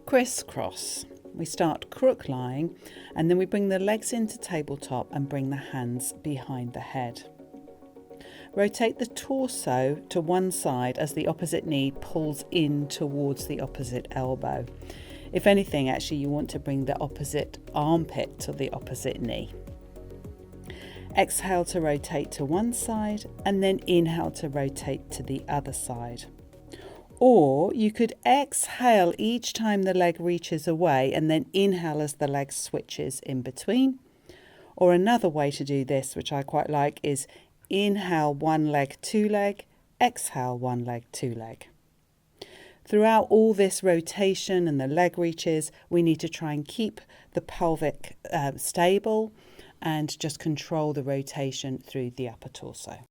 Criss Cross. We start crook lying and then we bring the legs into tabletop and bring the hands behind the head. Rotate the torso to one side as the opposite knee pulls in towards the opposite elbow. If anything, actually, you want to bring the opposite armpit to the opposite knee. Exhale to rotate to one side and then inhale to rotate to the other side. Or you could exhale each time the leg reaches away and then inhale as the leg switches in between. Or another way to do this, which I quite like, is inhale one leg, two leg, exhale one leg, two leg. Throughout all this rotation and the leg reaches, we need to try and keep the pelvic stable and just control the rotation through the upper torso.